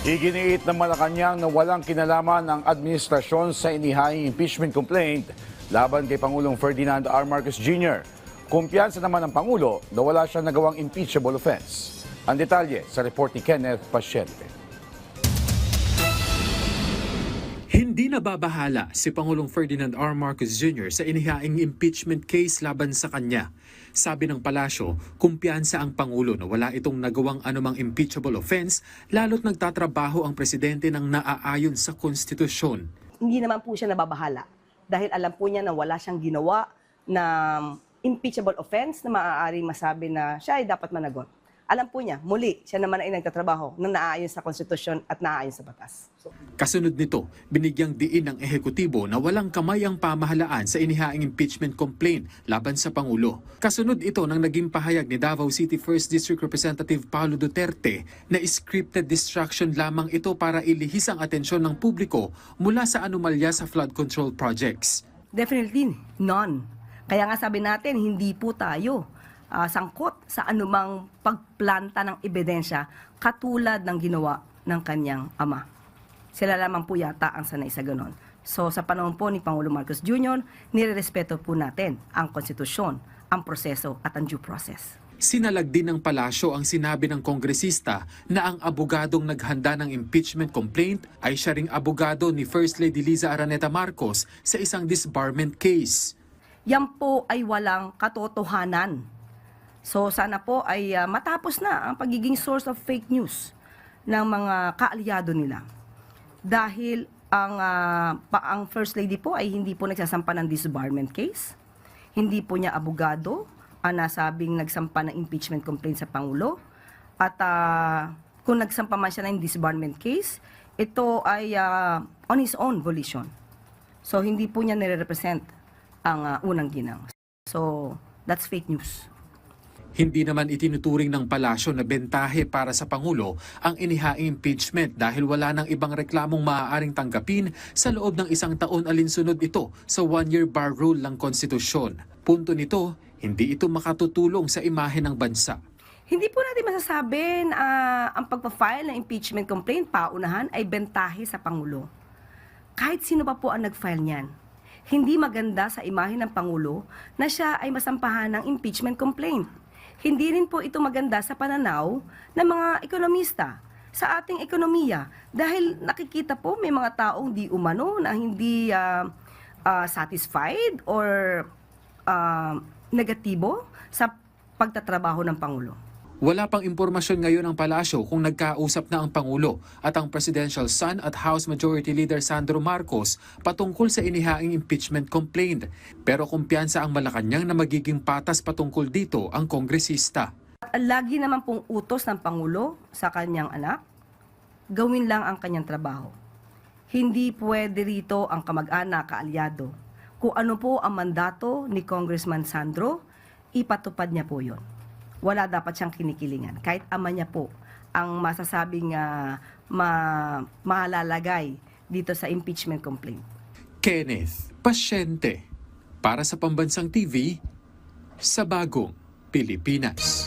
Iginiit ng Malacanang na walang kinalaman ang administrasyon sa inihaing impeachment complaint laban kay Pangulong Ferdinand R. Marcos Jr. Kumpiyansa naman ng Pangulo na wala siyang nagawang impeachable offense. Ang detalye sa report ni Kenneth Pasyente. Hindi nababahala si Pangulong Ferdinand R. Marcos Jr. sa inihaing impeachment case laban sa kanya. Sabi ng palasyo, kumpiyansa ang Pangulo na wala itong nagawang anumang impeachable offense lalo't nagtatrabaho ang presidente ng naaayon sa konstitusyon. Hindi naman po siya nababahala dahil alam po niya na wala siyang ginawa na impeachable offense na maaaring masabi na siya ay dapat managot. Alam po niya, muli, siya naman ay nagtatrabaho ng naaayon sa konstitusyon at naaayon sa batas. Kasunod nito, binigyang diin ng ehekutibo na walang kamay ang pamahalaan sa inihaing impeachment complaint laban sa Pangulo. Kasunod ito ng naging pahayag ni Davao City 1st District Representative Paulo Duterte na scripted distraction lamang ito para ilihis ang atensyon ng publiko mula sa anomalya sa flood control projects. Definitely none. Kaya nga sabi natin, hindi po tayo sangkot sa anumang pagplanta ng ebidensya katulad ng ginawa ng kanyang ama. Sila lamang po yata ang sanay sa ganon. So sa panahon po ni Pangulo Marcos Jr., nirerespeto po natin ang konstitusyon, ang proseso at ang due process. Sinalag din ng palasyo ang sinabi ng kongresista na ang abogadong naghanda ng impeachment complaint ay siya ring abogado ni First Lady Liza Araneta Marcos sa isang disbarment case. Yan po ay walang katotohanan. So sana po ay matapos na ang pagiging source of fake news ng mga kaalyado nila. Dahil ang First Lady po ay hindi po nagsasampa ng disbarment case. Hindi po niya abogado ang nasabing nagsampa ng impeachment complaint sa Pangulo. At kung nagsampa man siya ng disbarment case, ito ay on his own volition. So hindi po niya nire-represent ang unang ginang. So that's fake news. Hindi naman itinuturing ng palasyo na bentahe para sa Pangulo ang inihaing impeachment dahil wala nang ibang reklamong maaaring tanggapin sa loob ng isang taon alinsunod ito sa one-year bar rule ng konstitusyon. Punto nito, hindi ito makatutulong sa imahe ng bansa. Hindi po natin masasabi na ang pagpa-file ng impeachment complaint paunahan ay bentahe sa Pangulo. Kahit sino pa po ang nag-file niyan. Hindi maganda sa imahe ng Pangulo na siya ay masampahan ng impeachment complaint. Hindi rin po ito maganda sa pananaw ng mga ekonomista sa ating ekonomiya dahil nakikita po may mga taong di umano na hindi satisfied or negatibo sa pagtatrabaho ng Pangulo. Wala pang impormasyon ngayon ang palasyo kung nagkausap na ang Pangulo at ang Presidential Son at House Majority Leader Sandro Marcos patungkol sa inihaing impeachment complaint. Pero kumpiyansa ang Malacanang na magiging patas patungkol dito ang kongresista. Lagi naman pong utos ng Pangulo sa kanyang anak, gawin lang ang kanyang trabaho. Hindi pwede rito ang kamag-anak, kaalyado. Kung ano po ang mandato ni Congressman Sandro, ipatupad niya po yun. Wala dapat siyang kinikilingan. Kahit ama niya po ang masasabing malalagay dito sa impeachment complaint. Kenneth Pasyente para sa Pambansang TV sa Bagong Pilipinas.